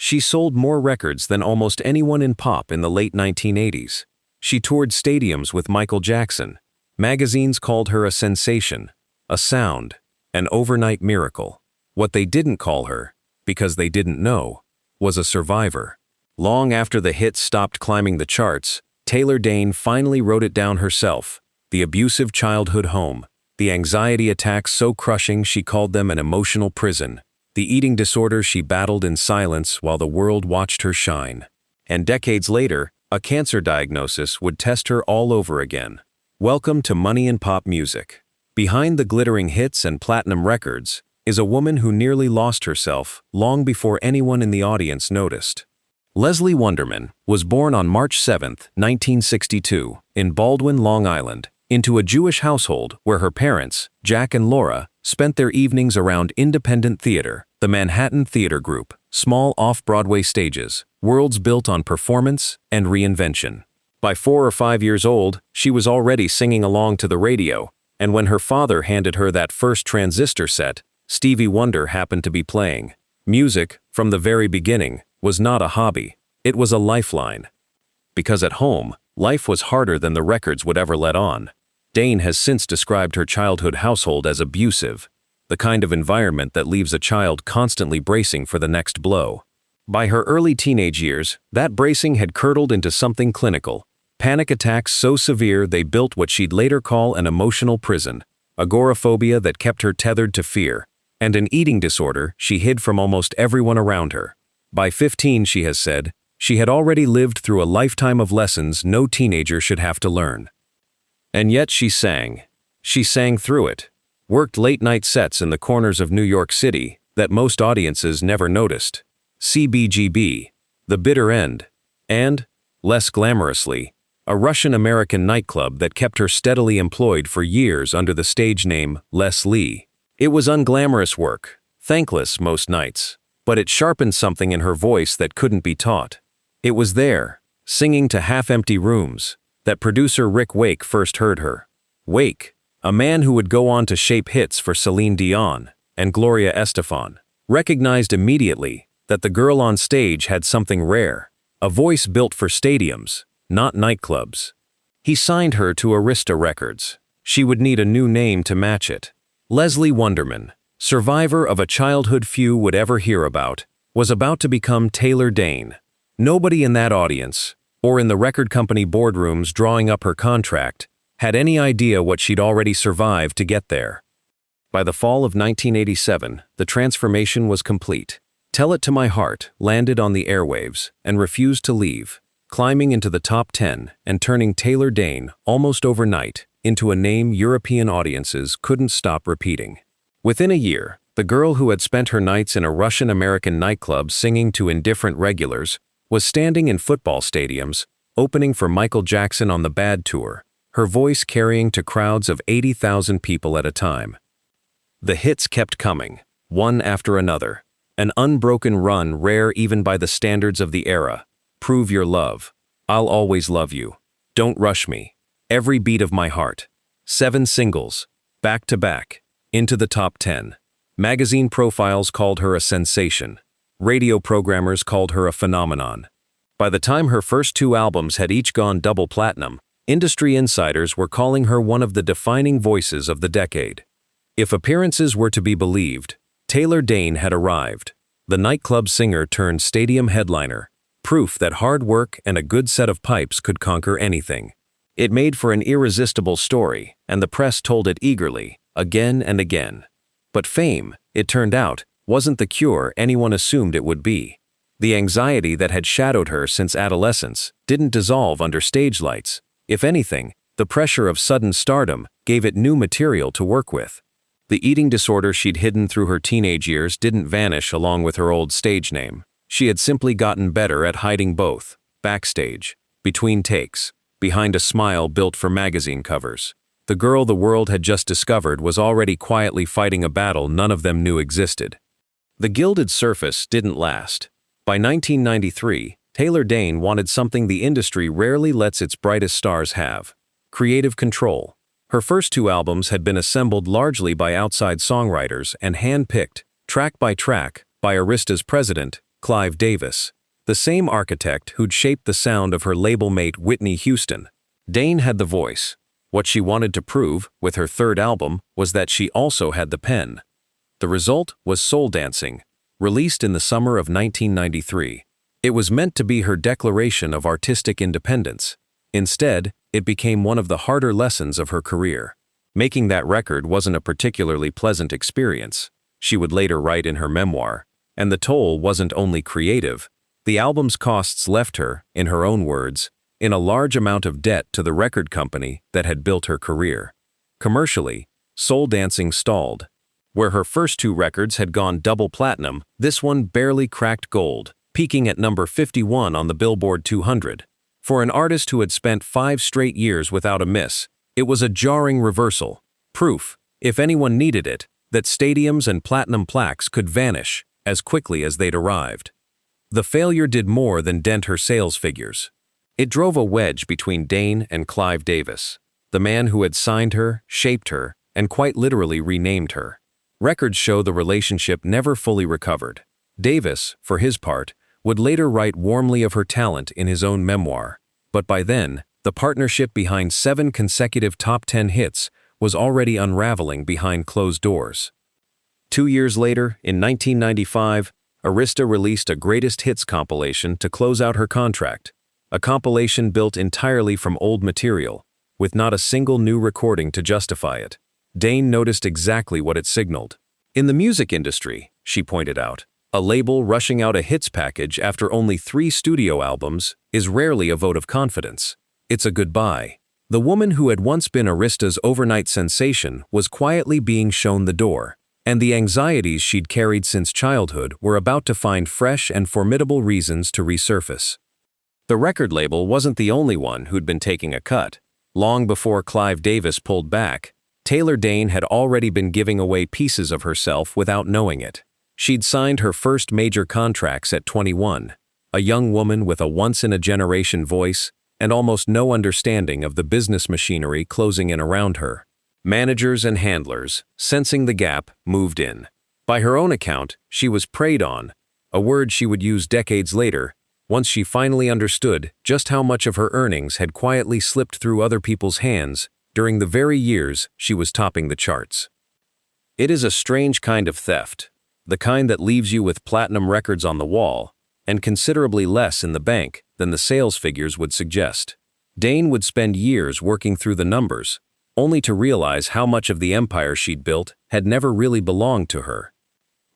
She sold more records than almost anyone in pop in the late 1980s. She toured stadiums with Michael Jackson. Magazines called her a sensation, a sound, an overnight miracle. What they didn't call her, because they didn't know, was a survivor. Long after the hits stopped climbing the charts, Dayne finally wrote it down herself: the abusive childhood home, the anxiety attacks so crushing she called them an emotional prison, the eating disorders she battled in silence while the world watched her shine. And decades later, a cancer diagnosis would test her all over again. Welcome to Money in Pop Music. Behind the glittering hits and platinum records is a woman who nearly lost herself long before anyone in the audience noticed. Leslie Wonderman was born on March 7, 1962, in Baldwin, Long Island, into a Jewish household where her parents, Jack and Laura, spent their evenings around independent theater, the Manhattan Theater Group, small off-Broadway stages, worlds built on performance and reinvention. By 4 or 5 years old, she was already singing along to the radio, and when her father handed her that first transistor set, Stevie Wonder happened to be playing. Music, from the very beginning, was not a hobby, it was a lifeline. Because at home, life was harder than the records would ever let on. Dayne has since described her childhood household as abusive, the kind of environment that leaves a child constantly bracing for the next blow. By her early teenage years, that bracing had curdled into something clinical. Panic attacks so severe they built what she'd later call an emotional prison, agoraphobia that kept her tethered to fear, and an eating disorder she hid from almost everyone around her. By 15, she has said, she had already lived through a lifetime of lessons no teenager should have to learn. And yet she sang. She sang through it, worked late-night sets in the corners of New York City that most audiences never noticed. CBGB, The Bitter End, and, less glamorously, a Russian-American nightclub that kept her steadily employed for years under the stage name Les Lee. It was unglamorous work, thankless most nights, but it sharpened something in her voice that couldn't be taught. It was there, singing to half-empty rooms, that producer Rick Wake first heard her. Wake, a man who would go on to shape hits for Celine Dion and Gloria Estefan, recognized immediately that the girl on stage had something rare, a voice built for stadiums, not nightclubs. He signed her to Arista Records. She would need a new name to match it. Leslie Wonderman, survivor of a childhood few would ever hear about, was about to become Dayne. Nobody in that audience, or in the record company boardrooms drawing up her contract, had any idea what she'd already survived to get there. By the fall of 1987, the transformation was complete. Tell It to My Heart landed on the airwaves and refused to leave, climbing into the top 10 and turning Dayne almost overnight into a name European audiences couldn't stop repeating. Within a year, the girl who had spent her nights in a Russian-American nightclub singing to indifferent regulars was standing in football stadiums, opening for Michael Jackson on the Bad Tour, her voice carrying to crowds of 80,000 people at a time. The hits kept coming, one after another, an unbroken run rare even by the standards of the era. Prove Your Love, I'll Always Love You, Don't Rush Me, Every Beat of My Heart. 7 singles, back to back, into the top 10. Magazine profiles called her a sensation. Radio programmers called her a phenomenon. By the time her first 2 albums had each gone double platinum, industry insiders were calling her one of the defining voices of the decade. If appearances were to be believed, Dayne had arrived, the nightclub singer turned stadium headliner, proof that hard work and a good set of pipes could conquer anything. It made for an irresistible story, and the press told it eagerly, again and again. But fame, it turned out, wasn't the cure anyone assumed it would be. The anxiety that had shadowed her since adolescence didn't dissolve under stage lights. If anything, the pressure of sudden stardom gave it new material to work with. The eating disorder she'd hidden through her teenage years didn't vanish along with her old stage name. She had simply gotten better at hiding both, backstage, between takes, behind a smile built for magazine covers. The girl the world had just discovered was already quietly fighting a battle none of them knew existed. The gilded surface didn't last. By 1993, Dayne wanted something the industry rarely lets its brightest stars have: creative control. Her first 2 albums had been assembled largely by outside songwriters and hand-picked, track by track, by Arista's president, Clive Davis, the same architect who'd shaped the sound of her label mate Whitney Houston. Dayne had the voice. What she wanted to prove, with her third album, was that she also had the pen. The result was Soul Dancing, released in the summer of 1993. It was meant to be her declaration of artistic independence. Instead, it became one of the harder lessons of her career. Making that record wasn't a particularly pleasant experience, she would later write in her memoir, and the toll wasn't only creative. The album's costs left her, in her own words, in a large amount of debt to the record company that had built her career. Commercially, Soul Dancing stalled. Where her first two records had gone double platinum, this one barely cracked gold, peaking at number 51 on the Billboard 200. For an artist who had spent 5 straight years without a miss, it was a jarring reversal. Proof, if anyone needed it, that stadiums and platinum plaques could vanish as quickly as they'd arrived. The failure did more than dent her sales figures. It drove a wedge between Dayne and Clive Davis, the man who had signed her, shaped her, and quite literally renamed her. Records show the relationship never fully recovered. Davis, for his part, would later write warmly of her talent in his own memoir, but by then, the partnership behind 7 consecutive top 10 hits was already unraveling behind closed doors. 2 years later, in 1995, Arista released a greatest hits compilation to close out her contract, a compilation built entirely from old material, with not a single new recording to justify it. Dayne noticed exactly what it signaled. In the music industry, she pointed out, a label rushing out a hits package after only 3 studio albums is rarely a vote of confidence. It's a goodbye. The woman who had once been Arista's overnight sensation was quietly being shown the door, and the anxieties she'd carried since childhood were about to find fresh and formidable reasons to resurface. The record label wasn't the only one who'd been taking a cut. Long before Clive Davis pulled back, Taylor Dayne had already been giving away pieces of herself without knowing it. She'd signed her first major contracts at 21, a young woman with a once-in-a-generation voice and almost no understanding of the business machinery closing in around her. Managers and handlers, sensing the gap, moved in. By her own account, she was preyed on, a word she would use decades later, once she finally understood just how much of her earnings had quietly slipped through other people's hands during the very years she was topping the charts. It is a strange kind of theft, the kind that leaves you with platinum records on the wall, and considerably less in the bank than the sales figures would suggest. Dayne would spend years working through the numbers, only to realize how much of the empire she'd built had never really belonged to her.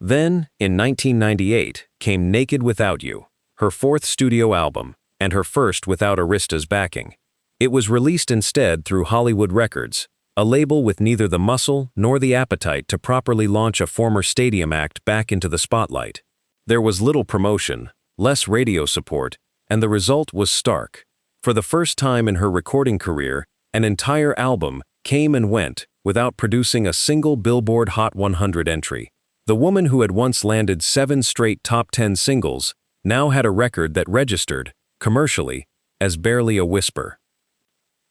Then, in 1998, came Naked Without You, her 4th studio album, and her first without Arista's backing. It was released instead through Hollywood Records, a label with neither the muscle nor the appetite to properly launch a former stadium act back into the spotlight. There was little promotion, less radio support, and the result was stark. For the first time in her recording career, an entire album came and went without producing a single Billboard Hot 100 entry. The woman who had once landed 7 straight top 10 singles now had a record that registered, commercially, as barely a whisper.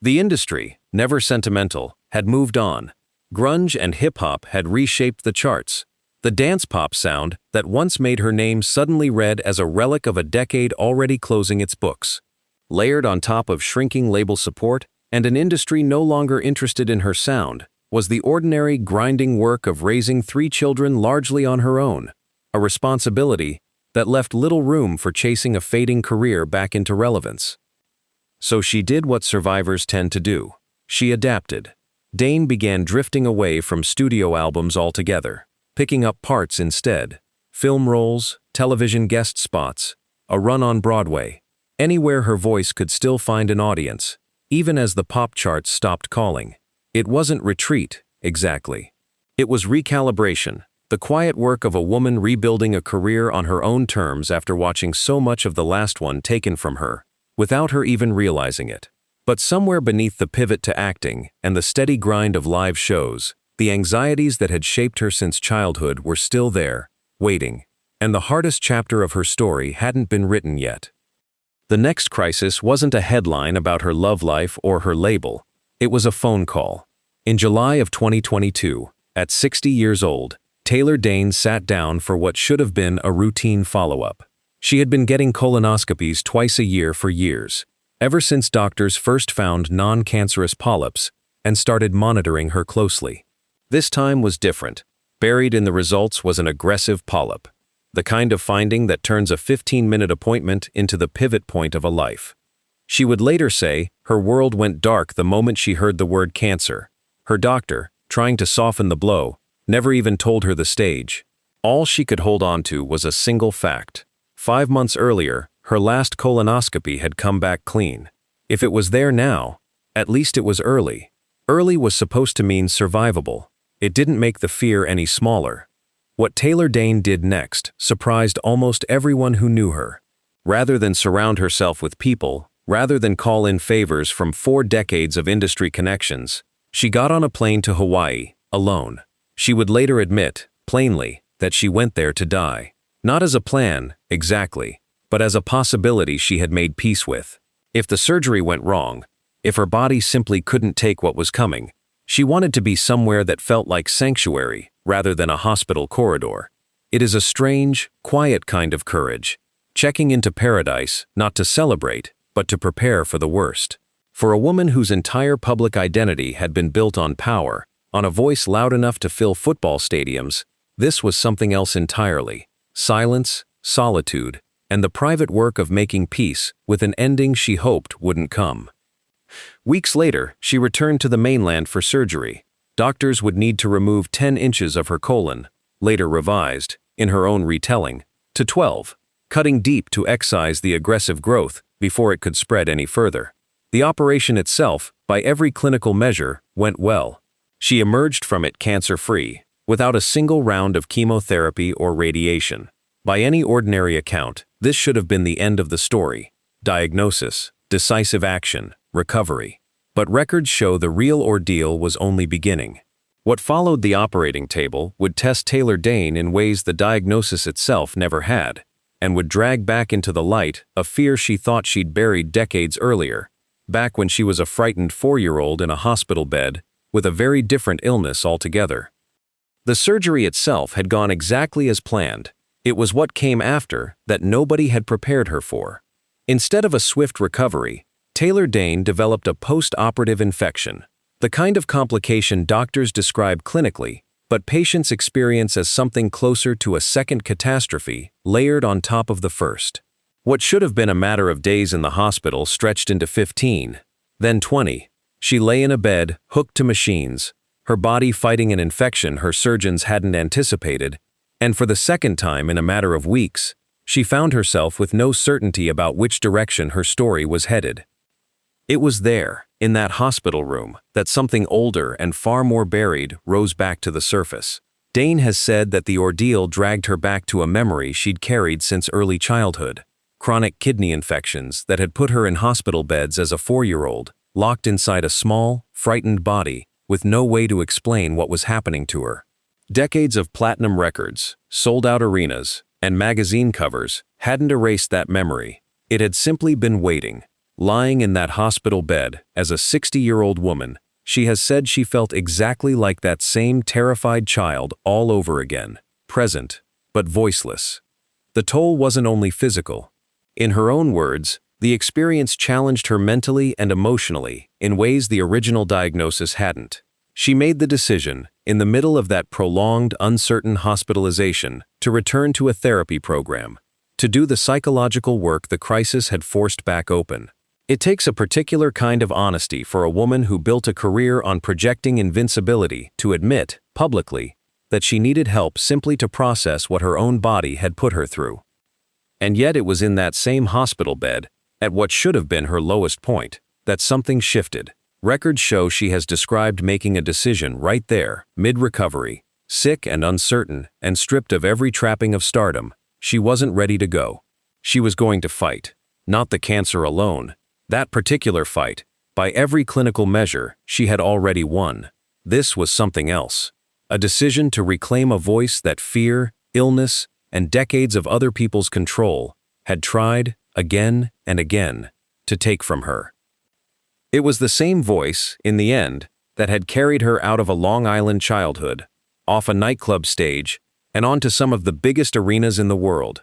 The industry, never sentimental, had moved on. Grunge and hip-hop had reshaped the charts. The dance pop sound that once made her name suddenly read as a relic of a decade already closing its books. Layered on top of shrinking label support and an industry no longer interested in her sound, was the ordinary, grinding work of raising 3 children largely on her own, a responsibility that left little room for chasing a fading career back into relevance. So she did what survivors tend to do. She adapted. Dayne began drifting away from studio albums altogether, picking up parts instead, film roles, television guest spots, a run on Broadway, anywhere her voice could still find an audience, even as the pop charts stopped calling. It wasn't retreat, exactly. It was recalibration, the quiet work of a woman rebuilding a career on her own terms after watching so much of the last one taken from her, without her even realizing it. But somewhere beneath the pivot to acting and the steady grind of live shows, the anxieties that had shaped her since childhood were still there, waiting, and the hardest chapter of her story hadn't been written yet. The next crisis wasn't a headline about her love life or her label. It was a phone call. In July of 2022, at 60 years old, Taylor Dayne sat down for what should have been a routine follow-up. She had been getting colonoscopies twice a year for years, ever since doctors first found non-cancerous polyps and started monitoring her closely. This time was different. Buried in the results was an aggressive polyp, the kind of finding that turns a 15-minute appointment into the pivot point of a life. She would later say her world went dark the moment she heard the word cancer. Her doctor, trying to soften the blow, never even told her the stage. All she could hold on to was a single fact. 5 months earlier, her last colonoscopy had come back clean. If it was there now, at least it was early. Early was supposed to mean survivable. It didn't make the fear any smaller. What Taylor Dayne did next surprised almost everyone who knew her. Rather than surround herself with people, rather than call in favors from 4 decades of industry connections, she got on a plane to Hawaii, alone. She would later admit, plainly, that she went there to die. Not as a plan, exactly, but as a possibility she had made peace with. If the surgery went wrong, if her body simply couldn't take what was coming, she wanted to be somewhere that felt like sanctuary rather than a hospital corridor. It is a strange, quiet kind of courage, checking into paradise not to celebrate, but to prepare for the worst. For a woman whose entire public identity had been built on power, on a voice loud enough to fill football stadiums, this was something else entirely. Silence, solitude, and the private work of making peace with an ending she hoped wouldn't come. Weeks later, she returned to the mainland for surgery. Doctors would need to remove 10 inches of her colon, later revised, in her own retelling, to 12, cutting deep to excise the aggressive growth before it could spread any further. The operation itself, by every clinical measure, went well. She emerged from it cancer-free, without a single round of chemotherapy or radiation. By any ordinary account, this should have been the end of the story. Diagnosis, decisive action, recovery. But records show the real ordeal was only beginning. What followed the operating table would test Taylor Dayne in ways the diagnosis itself never had, and would drag back into the light a fear she thought she'd buried decades earlier, back when she was a frightened 4-year-old in a hospital bed with a very different illness altogether. The surgery itself had gone exactly as planned. It was what came after that nobody had prepared her for. Instead of a swift recovery, Taylor Dayne developed a post-operative infection, the kind of complication doctors describe clinically, but patients experience as something closer to a second catastrophe layered on top of the first. What should have been a matter of days in the hospital stretched into 15, then 20. She lay in a bed, hooked to machines, her body fighting an infection her surgeons hadn't anticipated, and for the second time in a matter of weeks, she found herself with no certainty about which direction her story was headed. It was there, in that hospital room, that something older and far more buried rose back to the surface. Dayne has said that the ordeal dragged her back to a memory she'd carried since early childhood. Chronic kidney infections that had put her in hospital beds as a 4-year-old, locked inside a small, frightened body, with no way to explain what was happening to her. Decades of platinum records, sold-out arenas, and magazine covers hadn't erased that memory. It had simply been waiting. Lying in that hospital bed, as a 60-year-old woman, she has said she felt exactly like that same terrified child all over again, present, but voiceless. The toll wasn't only physical. In her own words, the experience challenged her mentally and emotionally in ways the original diagnosis hadn't. She made the decision, in the middle of that prolonged, uncertain hospitalization, to return to a therapy program, to do the psychological work the crisis had forced back open. It takes a particular kind of honesty for a woman who built a career on projecting invincibility to admit, publicly, that she needed help simply to process what her own body had put her through. And yet it was in that same hospital bed, at what should have been her lowest point, that something shifted. Records show she has described making a decision right there, mid-recovery, sick and uncertain, and stripped of every trapping of stardom. She wasn't ready to go. She was going to fight. Not the cancer alone. That particular fight, by every clinical measure, she had already won. This was something else. A decision to reclaim a voice that fear, illness, and decades of other people's control had tried, again and again, to take from her. It was the same voice, in the end, that had carried her out of a Long Island childhood, off a nightclub stage, and onto some of the biggest arenas in the world.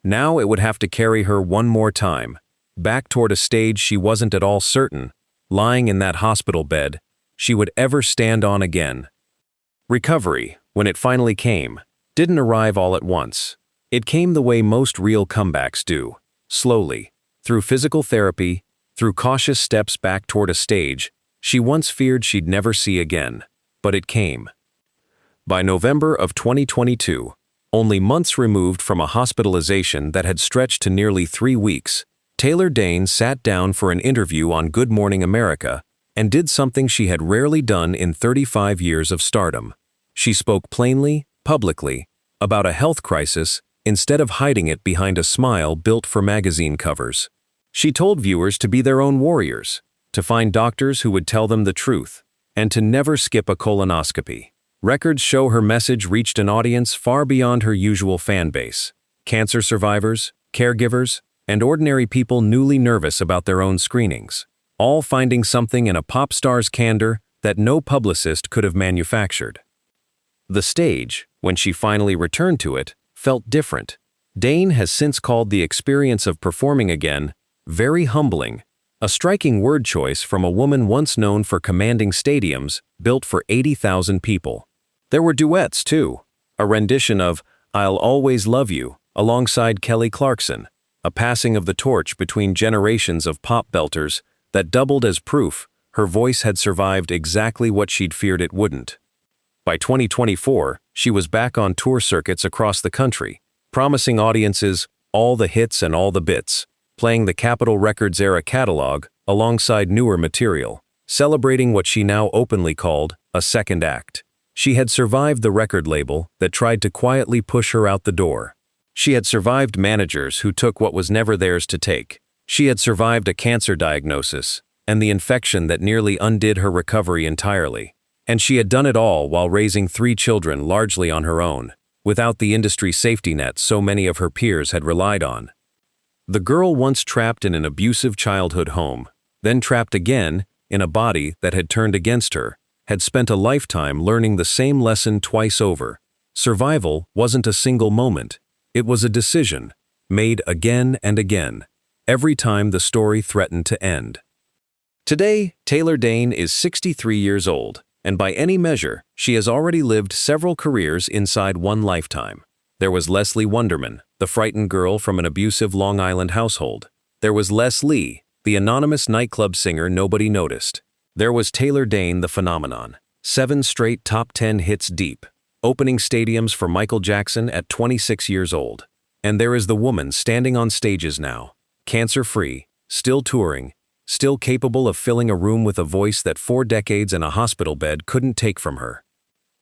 Now it would have to carry her one more time, back toward a stage she wasn't at all certain, lying in that hospital bed, she would ever stand on again. Recovery, when it finally came, didn't arrive all at once. It came the way most real comebacks do, slowly, through physical therapy, through cautious steps back toward a stage she once feared she'd never see again. But it came. By November of 2022, only months removed from a hospitalization that had stretched to nearly 3 weeks, Dayne sat down for an interview on Good Morning America and did something she had rarely done in 35 years of stardom. She spoke plainly, publicly, about a health crisis instead of hiding it behind a smile built for magazine covers. She told viewers to be their own warriors, to find doctors who would tell them the truth, and to never skip a colonoscopy. Records show her message reached an audience far beyond her usual fan base: cancer survivors, caregivers, and ordinary people newly nervous about their own screenings, all finding something in a pop star's candor that no publicist could have manufactured. The stage, when she finally returned to it, felt different. Dayne has since called the experience of performing again very humbling, a striking word choice from a woman once known for commanding stadiums built for 80,000 people. There were duets, too. A rendition of "I'll Always Love You" alongside Kelly Clarkson, a passing of the torch between generations of pop belters that doubled as proof her voice had survived exactly what she'd feared it wouldn't. By 2024, she was back on tour circuits across the country, promising audiences all the hits and all the bits, playing the Capitol Records-era catalog alongside newer material, celebrating what she now openly called a second act. She had survived the record label that tried to quietly push her out the door. She had survived managers who took what was never theirs to take. She had survived a cancer diagnosis and the infection that nearly undid her recovery entirely. And she had done it all while raising 3 children largely on her own, without the industry safety net so many of her peers had relied on. The girl once trapped in an abusive childhood home, then trapped again in a body that had turned against her, had spent a lifetime learning the same lesson twice over. Survival wasn't a single moment. It was a decision, made again and again, every time the story threatened to end. Today, Dayne is 63 years old, and by any measure, she has already lived several careers inside one lifetime. There was Leslie Wonderman, the frightened girl from an abusive Long Island household. There was Les Lee, the anonymous nightclub singer nobody noticed. There was Dayne the phenomenon, 7 straight top 10 hits deep, opening stadiums for Michael Jackson at 26 years old. And there is the woman standing on stages now, cancer-free, still touring, still capable of filling a room with a voice that 4 decades in a hospital bed couldn't take from her.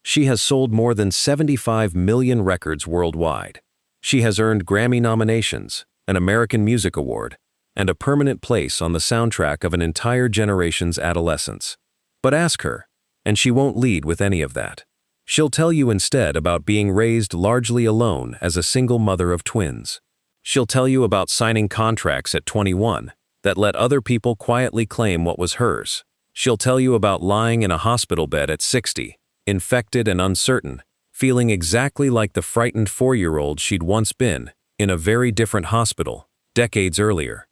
She has sold more than 75 million records worldwide. She has earned Grammy nominations, an American Music Award, and a permanent place on the soundtrack of an entire generation's adolescence. But ask her, and she won't lead with any of that. She'll tell you instead about being raised largely alone as a single mother of twins. She'll tell you about signing contracts at 21 that let other people quietly claim what was hers. She'll tell you about lying in a hospital bed at 60, infected and uncertain, feeling exactly like the frightened 4-year-old she'd once been, in a very different hospital, decades earlier.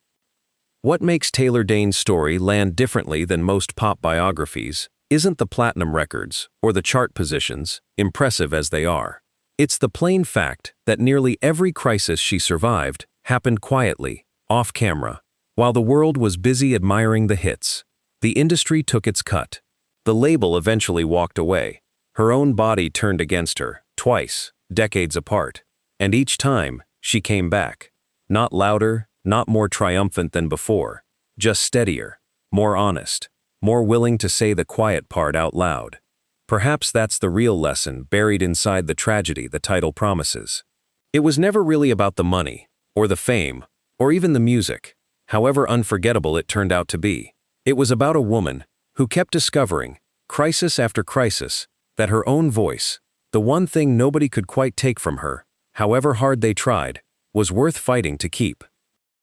What makes Dayne's story land differently than most pop biographies isn't the platinum records or the chart positions, impressive as they are. It's the plain fact that nearly every crisis she survived happened quietly, off camera. While the world was busy admiring the hits, the industry took its cut. The label eventually walked away. Her own body turned against her, twice, decades apart. And each time, she came back. Not louder, not more triumphant than before, just steadier, more honest, more willing to say the quiet part out loud. Perhaps that's the real lesson buried inside the tragedy the title promises. It was never really about the money, or the fame, or even the music, however unforgettable it turned out to be. It was about a woman who kept discovering, crisis after crisis, that her own voice, the one thing nobody could quite take from her, however hard they tried, was worth fighting to keep.